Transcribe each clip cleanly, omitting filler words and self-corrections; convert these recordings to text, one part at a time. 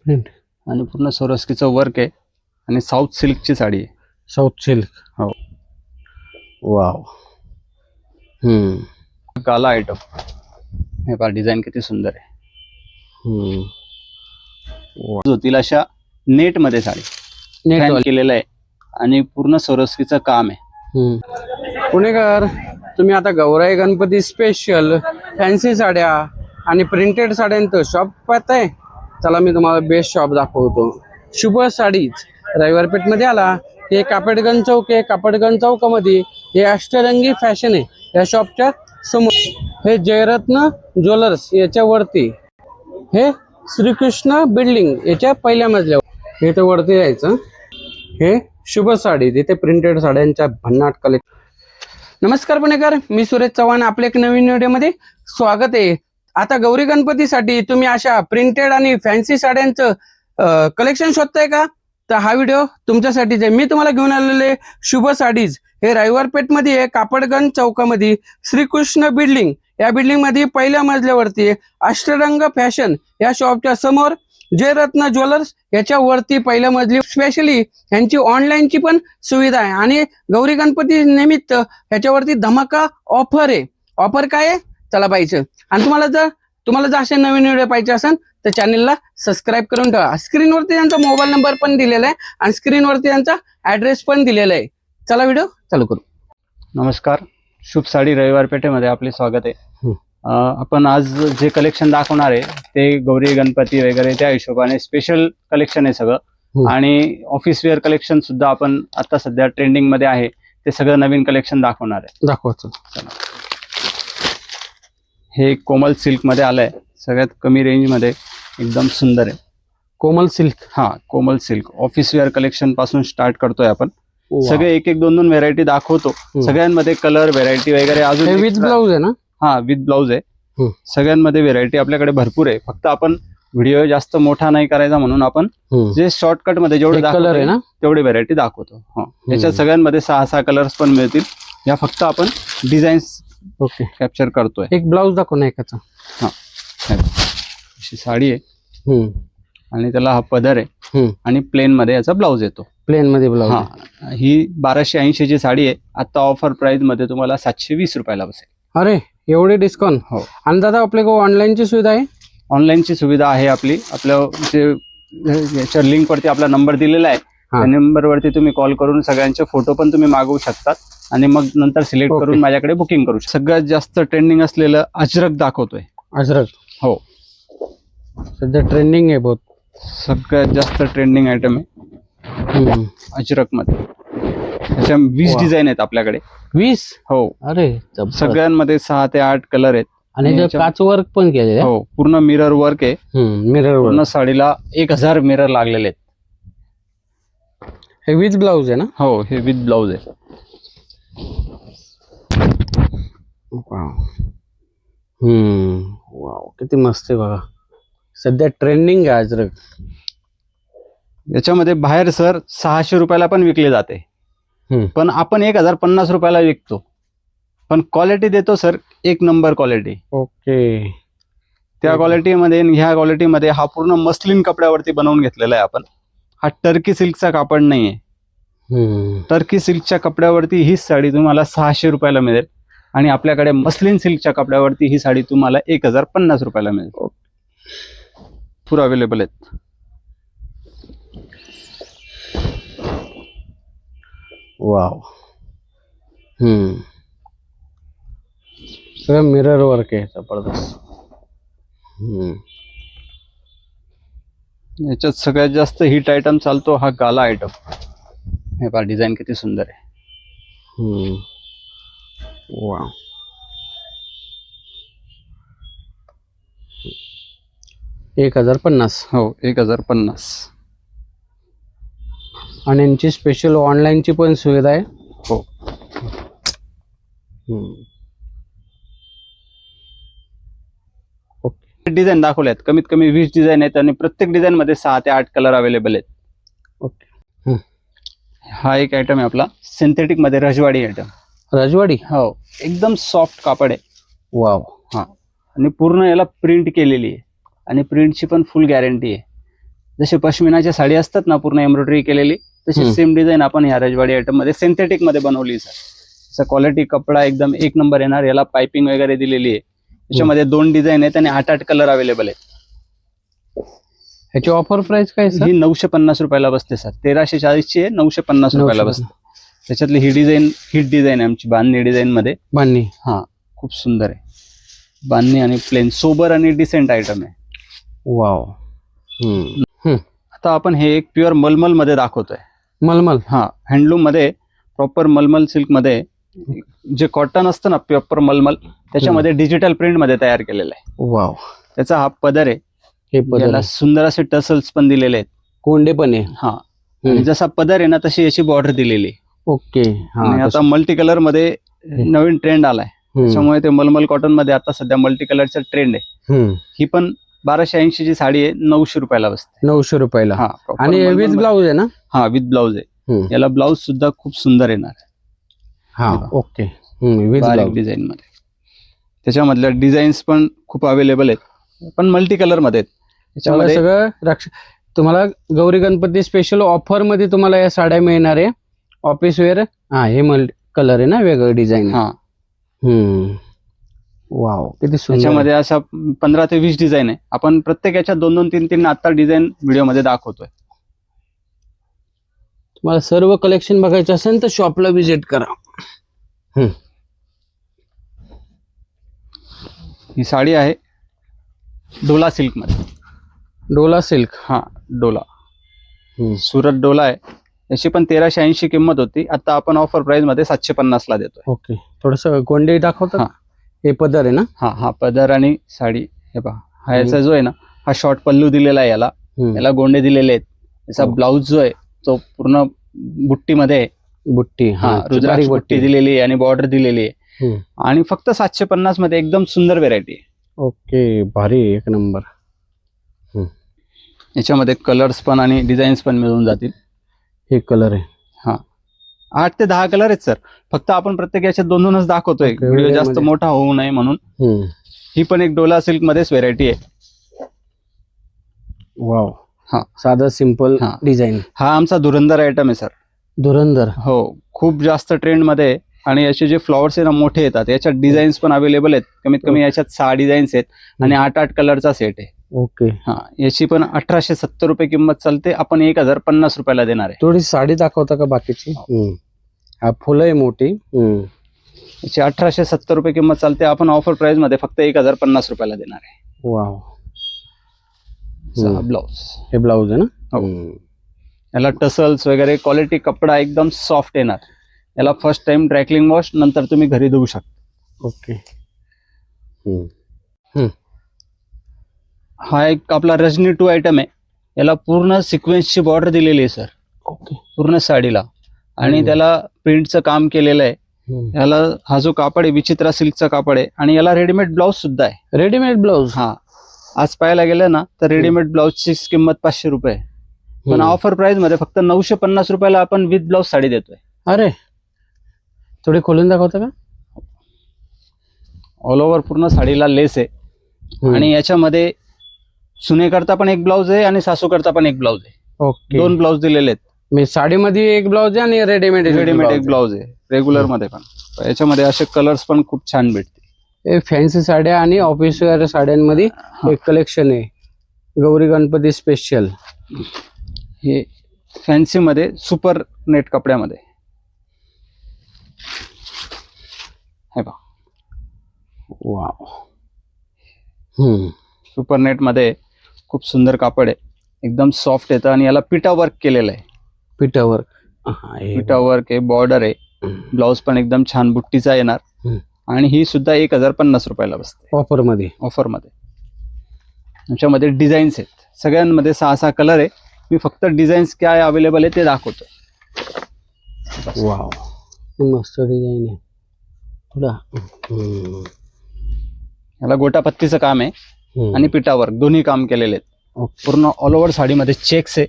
Print आणि पूर्ण सोरोस्कीचं work आहे आणि साऊथ सिल्कची साडी आहे. South silk. हो. वाव. गाला आयटम हे पहा, डिझाईन किती सुंदर आहे. होतील अशा नेट मध्ये साडी नेट केलेलं आहे आणि पूर्ण सोरोस्कीचं काम आहे. पुणेकर, तुम्ही आता गौराई गणपती स्पेशल फॅन्सी साड्या आणि प्रिंटेड साड्यांचं शॉप पाहताय. चला मी तुम्हाला बेस्ट शॉप दाखवतो. शुभ साडीज रविवार पेठ मध्ये आला. हे कापडगंज चौक आहे. कापडगंज चौकामध्ये हे अष्टरंगी फॅशन आहे. या शॉपच्या समोर हे जयरत्न ज्वेलर्स याच्या वरती हे श्रीकृष्ण बिल्डिंग याच्या पहिल्या मजल्यावर हे तर वरती यायचं. हे शुभ साडी, तिथे प्रिंटेड साड्यांच्या भन्नाट कलेक्शन. नमस्कार पुणेकर, मी सुरेश चव्हाण. आपल्या एक नवीन व्हिडिओमध्ये स्वागत आहे. आता गौरी गणपतीसाठी तुम्ही अशा प्रिंटेड आणि फॅन्सी साड्यांचं कलेक्शन शोधताय का? तर हा व्हिडिओ तुमच्यासाठीच आहे. मी तुम्हाला घेऊन आलेले शुभ साडीज हे रविवार पेठ मध्ये आहे. कापडगंज चौकामध्ये श्रीकृष्ण बिल्डिंग या बिल्डिंग मध्ये पहिल्या मजल्यावरती अष्टरंग फॅशन या शॉपच्या समोर जयरत्न ज्वेलर्स याच्या वरती पहिल्या मजली स्पेशली यांची ऑनलाईनची पण सुविधा आहे. आणि गौरी गणपती निमित्त याच्यावरती धमाका ऑफर आहे. ऑफर काय आहे चला पाहिजे. आणि तुम्हाला जर असे नवीन व्हिडिओ पाहिजे असेल तर चॅनलला सबस्क्राईब करून ठेवा. स्क्रीनवरती त्यांचा मोबाईल नंबर पण दिलेला आहे आणि स्क्रीनवरती त्यांचा ऍड्रेस पण दिलेला आहे. चला व्हिडिओ चालू करू. नमस्कार, शुभ साडी रविवार पेठेमध्ये आपले स्वागत आहे. आपण आज जे कलेक्शन दाखवणार आहे ते गौरी गणपती वगैरे त्या हिशोबाने स्पेशल कलेक्शन आहे सगळं. आणि ऑफिस वेअर कलेक्शन सुद्धा आपण आता सध्या ट्रेंडिंग मध्ये आहे ते सगळं नवीन कलेक्शन दाखवणार आहे. दाखवतो. हे कोमल सिल्क मध्ये आलंय, सगळ्यात कमी रेंज मध्ये एकदम सुंदर आहे. कोमल सिल्क. हा, कोमल सिल्क ऑफिस वेअर कलेक्शन पासून स्टार्ट करतोय आपण. सगळे एक एक दोन व्हेरायटी दाखवतो. सगळ्यांमध्ये कलर व्हेरायटी वगैरे अजून विथ ब्लाउज आहे ना? हा, विथ ब्लाउज आहे. सगळ्यांमध्ये व्हेरायटी आपल्याकडे भरपूर आहे. फक्त आपण व्हिडिओ जास्त मोठा नाही करायचा म्हणून आपण जे शॉर्टकट मध्ये जेवढे कलर आहे ना तेवढे व्हेरायटी दाखवतो. याच्यात सगळ्यांमध्ये 6 कलर्स पण मिळतील. या फक्त आपण डिझाईन्स ओके कॅप्चर करतोय. एक ब्लाउज दाखव ना एकाचा. हा, अशी साडी आहे आणि त्याला हा पदर आहे आणि प्लेन मध्ये याचा ब्लाउज येतो. प्लेन मध्ये ब्लाउज. हा, ही 1280 ची साडी आहे. आता ऑफर प्राइस मध्ये तुम्हाला 720 रुपयाला बसेल. अरे एवढे डिस्काउंट. हो. आणि दादा आपल्याकडे ऑनलाईनची सुविधा आहे? ऑनलाईनची सुविधा आहे आपली. आपल्या जे याच्या लिंक वरती आपला नंबर दिलेला आहे त्या नंबरवरती तुम्ही कॉल करून सगळ्यांचे फोटो पण तुम्ही मागवू शकतात आणि मग नंतर सिलेक्ट करून माझ्याकडे बुकिंग करू शकता. सगळ्यात जास्त ट्रेंडिंग असलेलं अजरक दाखवतोय. अजरक. हो, सध्या ट्रेंडिंग आहे बहुत. सगळ्यात जास्त ट्रेंडिंग आयटम आहे अजरक मध्ये. त्याच्या 20 डिझाईन आहेत आपल्याकडे. 20? हो. अरे सगळ्यांमध्ये 6 ते 8 कलर आहेत. आणि काच वर्क पण केलेलं आहे. हो, पूर्ण मिरर वर्क आहे. मिरर पूर्ण साडीला 1000 मिरर लागलेले आहेत. हे विथ ब्लाउज आहे ना? हो, हे विथ ब्लाउज आहे. वाव, किती मस्त आहे बघा. सध्या ट्रेंडिंग आहे अजरक. याच्यामध्ये बाहेर सर 600 रुपयाला पण विकले जाते, पण आपण 1050 रुपयाला विकतो. पण क्वालिटी देतो सर, एक नंबर क्वालिटी. ओके. त्या क्वालिटीमध्ये ह्या क्वालिटीमध्ये हा पूर्ण मस्लिन कपड्यावरती बनवून घेतलेला आहे आपण. हा टर्की सिल्कचा कापड नाहीये. टर्की सिल्कच्या कपड्यावरती ही साडी तुम्हाला 600 रुपयाला मिळेल आणि आपल्याकडे मस्लिन सिल्कच्या कपड्यावरती ही साडी तुम्हाला 1050 रुपयाला मिळेल. पूर अवेलेबल आहेत. वाव. सगळं मिरर वर्क आहे जबरदस्त. याच्यात सगळ्यात जास्त हिट आयटम चालतो हा गाला आयटम. हे पहा, डिझाईन किती सुंदर आहे. वाव. $1050. हो, 1050. आणि यांची स्पेशल ऑनलाईनची पण सुविधा आहे. हो. डिझाईन दाखवले आहेत. कमीत कमी 20 डिझाईन आहेत आणि प्रत्येक डिझाईन मध्ये 6 ते 8 कलर अवेलेबल आहेत. ओके. हा एक आयटम आहे आपला सिंथेटिक मध्ये रजवाडी आयटम. रजवाडी. हो, एकदम सॉफ्ट कापड आहे. वाव. हा, आणि पूर्ण याला प्रिंट केलेली आहे आणि प्रिंटची पण फुल गॅरंटी आहे. जशी पश्मिनाची साडी असतात ना पूर्ण एम्ब्रॉयडरी केलेली, तशी सेम डिझाईन आपण ह्या राजवाडी आयटम मध्ये सिंथेटिक मध्ये बनवली सर. क्वालिटी कपडा एकदम एक नंबर येणार. याला पायपिंग वगैरे दिलेली आहे. त्याच्यामध्ये 2 डिझाईन आहेत आणि 8 कलर अवेलेबल आहेत. ह्याची ऑफर प्राइस काय सर? ही 950 रुपयाला बसते सर. 1340 आहे, 950 रुपयाला बसते. त्याच्यातली ही डिझाईन हिट डिझाईन आहे आमची, बांधणी डिझाईन मध्ये. बांधणी हा खूप सुंदर आहे. बांधणी आणि प्लेन सोबर आणि डिसेंट आयटम आहे. वाव. आता आपण हे एक प्युअर मलमल मध्ये दाखवतोय. मलमल. हा हँडलूम मध्ये प्रॉपर मलमल सिल्क मध्ये जे कॉटन असतं ना प्रॉपर मलमल, त्याच्यामध्ये डिजिटल प्रिंट मध्ये तयार केलेलं आहे. वाव. त्याचा हा पदर आहे. हे पदर याला सुंदर असे टसल्स पण दिलेले आहेत. कोंडे पण आहे. हा आणि जसा पदर आहे ना तशी याची बॉर्डर दिलेली. ओके. आणि आता मल्टी कलर मध्ये नवीन ट्रेंड आलाय, त्याच्यामुळे ते मलमल कॉटन मध्ये आता सध्या मल्टी कलरचा ट्रेंड आहे. ही पण 1280 ची साडी आहे, 900 रुपयाला बसते. 900 रुपयाला. हा आणि विथ ब्लाऊज आहे ना? हा विथ ब्लाऊज आहे. याला ब्लाऊज सुद्धा खूप सुंदर येणार आहे. हा ओके. विथ बारीक डिझाईन मध्ये. त्याच्यामधल्या डिझाईन्स पण खूप अवेलेबल आहेत, पण मल्टी कलर मध्ये आहेत. त्याच्यामध्ये सगळं तुम्हाला गौरी गणपती स्पेशल ऑफर मध्ये तुम्हाला या साड्या मिळणार आहे. Office wear. हा हे कलर आहे ना, वेगळं डिझाईन. हा. वाव किती सुंदर. त्याच्यामध्ये अशा 15 ते 20 डिझाईन आहे. आपण प्रत्येक याच्या 2-2, 3-3 आता डिझाईन व्हिडिओ मध्ये दाखवतोय. तुम्हाला सर्व कलेक्शन बघायचं असेल तर शॉपला व्हिजिट करा. ही साडी आहे डोला सिल्क मध्ये. डोला सिल्क. हा डोला. सुरत डोला आहे. याची पण 1380 किंमत होती. आता आपण ऑफर प्राइस मध्ये 750 ला देतोय. ओके. थोडस कोंडे दाखवतात. हे पदर आहे ना? हा हा पदर आणि साडी. हे पहा, हा याचा जो आहे ना, हा शॉर्ट पल्लू दिलेला आहे. याला गोंडे दिलेले आहेत. याचा ब्लाऊज जो आहे तो पूर्ण बुट्टीमध्ये आहे. बुट्टी. हा रुद्राक्ष बुट्टी दिलेली आहे आणि बॉर्डर दिलेली आहे. आणि फक्त 750 मध्ये एकदम सुंदर व्हेरायटी आहे. ओके. भारी. एक नंबर. याच्यामध्ये कलर्स पण आणि डिझाईन्स पण मिळून जातील. हे कलर आहे. हा 8 ते 10 कलर आहेत सर. फक्त आपण प्रत्येक याच्यात 2-2च दाखवतोय, व्हिडिओ जास्त मोठा होऊ नये म्हणून. ही पण एक डोला सिल्क मध्येच व्हेरायटी आहे. वाव. हा साधा सिंपल डिझाईन. हा आमचा धुरंधर आयटम आहे सर. धुरंधर. हो खूप जास्त ट्रेंड मध्ये आहे. आणि याचे जे फ्लॉवर्स आहे ना मोठे येतात. याच्यात डिझाईन्स पण अवेलेबल आहेत. कमीत कमी याच्यात 6 डिझाईन्स आहेत आणि 8 कलरचा सेट आहे. ओके. हा याची पण 1870 रुपये किंमत चालते. आपण 1050 रुपयाला देणार आहे. थोडी साडी दाखवता का बाकीची? हा फुलं आहे मोठी. याची 1870 रुपये किंमत चालते. आपण ऑफर प्राइस मध्ये फक्त 1050 रुपयाला देणार आहे. वाव. ब्लाऊज. हे ब्लाऊज आहे ना? हो. याला टसल्स वगैरे क्वालिटी कपडा एकदम सॉफ्ट येणार. याला फर्स्ट टाइम ड्रायक्लिंग वॉश, नंतर तुम्ही घरी धुवू शकता. ओके. हा एक आपला रजनी 2 आयटम आहे. याला पूर्ण सिक्वेन्सची बॉर्डर दिलेली आहे सर. ओके. पूर्ण साडीला. आणि त्याला प्रिंटचं काम केलेलं आहे. याला हा जो कापड आहे विचित्रा सिल्कचा कापड आहे. आणि याला रेडीमेड ब्लाऊज सुद्धा आहे. Readymade blouse. हा आज पाहायला गेलं ना तर रेडीमेड ब्लाऊजची किंमत 500 रुपये आहे. पण ऑफर प्राइस मध्ये फक्त 950 रुपयाला आपण विथ ब्लाऊज साडी देतोय. अरे थोडी खोलून दाखवता का? ऑल ओव्हर पूर्ण साडीला लेस आहे. आणि याच्यामध्ये सुनेकरता पण एक ब्लाऊज आहे आणि सासूकरता पण एक ब्लाऊज आहे. ओके. 2 ब्लाऊज दिलेले आहेत. मी साडीमध्ये एक ब्लाऊज आहे आणि रेडीमेड एक ब्लाऊज आहे. रेग्युलर मध्ये पण. याच्यामध्ये असे कलर्स पण खूप छान भेटते. फॅन्सी साड्या आणि ऑफिस वेअर साड्यांमध्ये एक कलेक्शन आहे. गौरी गणपती स्पेशल. हे फॅन्सी मध्ये सुपर नेट कपड्यामध्ये. हे पहा. वाव. सुपर नेट मध्ये खूप सुंदर कापड आहे. एकदम सॉफ्ट येतं आणि याला पिटा वर्क केलेलं आहे. पिटा वर्क. पिटा वर्क आहे. बॉर्डर आहे. ब्लाऊज पण एकदम छान बुट्टीचा येणार. आणि ही सुद्धा 1050 रुपयाला बसते ऑफर मध्ये. याच्यामध्ये डिझाईन्स आहेत. सगळ्यांमध्ये 6 कलर आहे. मी फक्त डिझाईन्स काय अवेलेबल आहे ते दाखवतो. वाव मस्त डिझाईन आहे. याला गोटापत्तीचं काम आहे आणि पिटा वर्क दोन्ही काम केलेले आहेत. पूर्ण ऑल ओव्हर साडीमध्ये चेक्स आहे.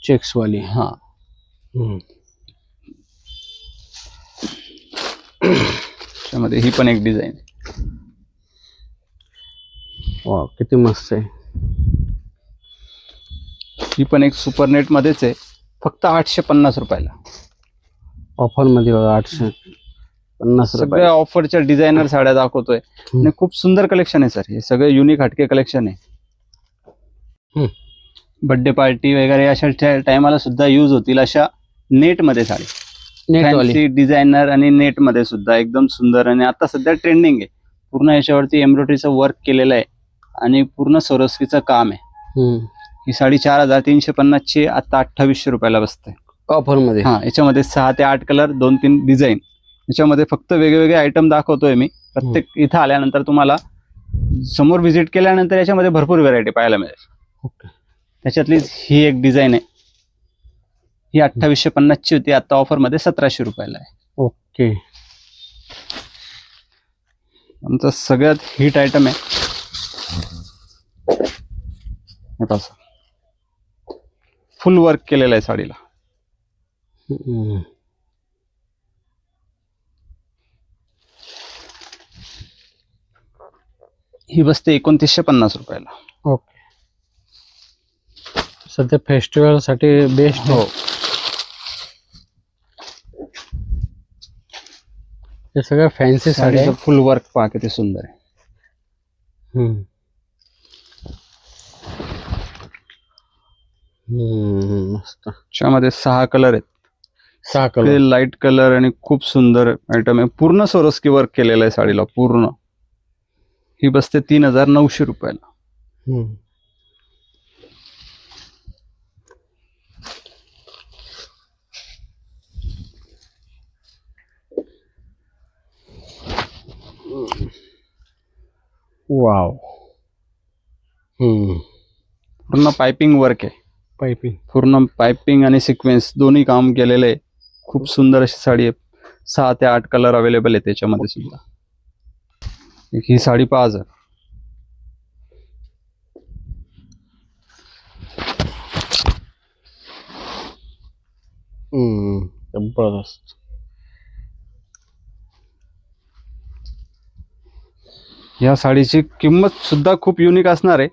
चेक्स वाली. हा त्यामध्ये ही पण एक डिझाईन. वाव किती मस्त आहे. ही पण एक सुपर नेट मध्येच आहे, फक्त 850 रुपयाला. ऑफर मध्ये बघा 850 रुपये. सगळ्या ऑफरच्या डिझायनर साड्या दाखवतोय आणि खूप सुंदर कलेक्शन आहे सर. हे सगळे युनिक हटके कलेक्शन आहे. बर्थडे पार्टी वगैरे अशा टायमाला सुद्धा यूज होतील अशा नेट मध्ये साडी. फॅन्सी डिझायनर आणि नेट मध्ये सुद्धा एकदम सुंदर. आणि आता सध्या ट्रेंडिंग आहे. पूर्ण याच्यावरती एम्ब्रॉयडरीचं वर्क केलेलं आहे आणि पूर्ण सरोस्कीचं काम आहे. ही साडी 4350 ची आता 2800 रुपयाला बसते ऑफर मध्ये. हा, याच्यामध्ये 6 ते 8 कलर, 2-3 डिझाईन. याच्यामध्ये फक्त वेगवेगळे आयटम दाखवतोय मी. प्रत्येक इथं आल्यानंतर तुम्हाला समोर व्हिजिट केल्यानंतर याच्यामध्ये भरपूर व्हरायटी पाहायला मिळेल. ओके. त्याच्यातलीच ही एक डिझाईन आहे. ही 2850 ची होती, आता ऑफर मध्ये 1700 रुपयाला आहे. ओके. आमचा सगळ्यात हिट आयटम आहे. फुल वर्क केलेलं आहे साडीला. ही बसते 2950 रुपयाला. ओके. सध्या फेस्टिवल साठी बेस्ट. हो, हे सगळं फॅन्सी साडी आहे. फुल वर्क पहा किती सुंदर आहे. मस्त. त्याच्यामध्ये 6 कलर आहेत. 6 कलर. लाईट कलर आणि खूप सुंदर आयटम आहे. पूर्ण सोरोस्की वर्क केलेलं आहे साडीला पूर्ण. ही बसते 3900 रुपयाला. वाव. पूर्ण पाइपिंग वर्क आहे. पाइपिंग. पूर्ण पाइपिंग आणि सिक्वेन्स दोन्ही काम केलेलं आहे. खूप सुंदर अशी साडी आहे. 6 ते 8 कलर अवेलेबल आहे त्याच्यामध्ये सुद्धा. ही साडी पहा जर. जबरदस्त. या साडीची किंमत सुद्धा खूप युनिक असणार आहे.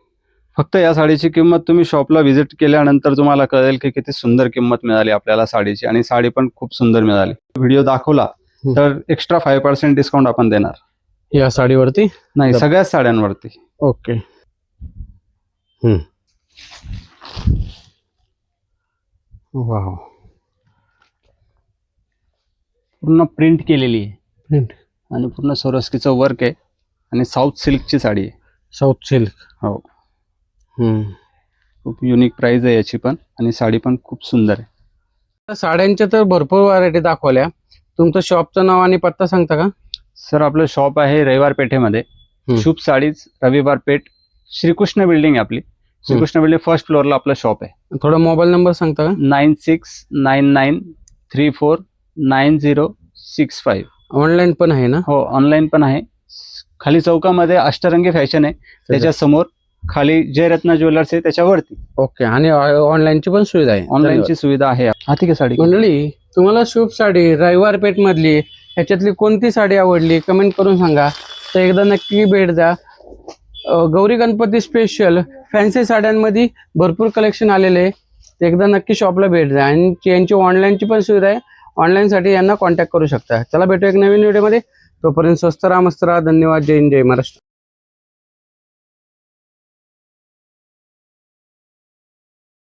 फक्त या साडीची किंमत तुम्ही शॉपला व्हिजिट केल्यानंतर तुम्हाला कळेल की किती सुंदर किंमत मिळाली आपल्याला साडीची. आणि साडी पण खूप सुंदर मिळाली. व्हिडिओ दाखवला तर एक्स्ट्रा 5% डिस्काउंट आपण देणार. या साडीवरती नाही, सगळ्याच साड्यांवरती. ओके. वाव. पूर्ण प्रिंट केलेली आहे प्रिंट आणि पूर्ण सोरोस्कीचं वर्क आहे. आणि साऊथ सिल्कची साडी आहे. South silk. हो. खूप युनिक प्राइस आहे याची पण. आणि साडी पण खूप सुंदर आहे. साड्यांच्या तर भरपूर व्हरायटी दाखवल्या. तुमचं शॉपचं नाव आणि पत्ता सांगता का? सर, आपलं शॉप आहे रविवार पेठेमध्ये. शुभ साडीज, रविवार पेठ, श्रीकृष्ण बिल्डिंग आहे आपली. श्रीकृष्ण बिल्डिंग फर्स्ट फ्लोअरला आपलं शॉप आहे. थोडा मोबाईल नंबर सांगता का? 9699349065. ऑनलाईन पण आहे ना? हो, ऑनलाईन पण आहे. खाली चौकामध्ये अष्टरंगी फॅशन आहे, त्याच्या समोर खाली जयरत्न ज्वेलर्स आहे त्याच्यावरती. ओके. आणि ऑनलाईनची पण सुविधा आहे? ऑनलाईनची सुविधा आहे. ठीक आहे. साडी मंडळी, तुम्हाला शुभ साडी रविवार पेठ मधली ह्याच्यातली कोणती साडी आवडली कमेंट करून सांगा. तर एकदा नक्की भेट द्या. गौरी गणपती स्पेशल फॅन्सी साड्यांमध्ये भरपूर कलेक्शन आलेले आहे. ते एकदा नक्की शॉपला भेट द्या. आणि यांची ऑनलाईनची पण सुविधा आहे. ऑनलाईनसाठी यांना कॉन्टॅक्ट करू शकता. चला भेटू एक नवीन व्हिडिओमध्ये. तोपर्यंत स्वस्त राहा, मस्त राहा. धन्यवाद. जय हिंद, जय महाराष्ट्र.